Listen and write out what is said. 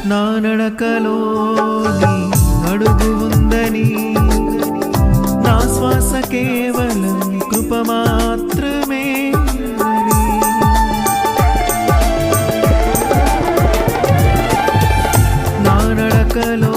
నా నడకలో నీ అడుగు ఉందని, నా శ్వాస కేవలం కృప మాత్రమే అని. నా నడకలో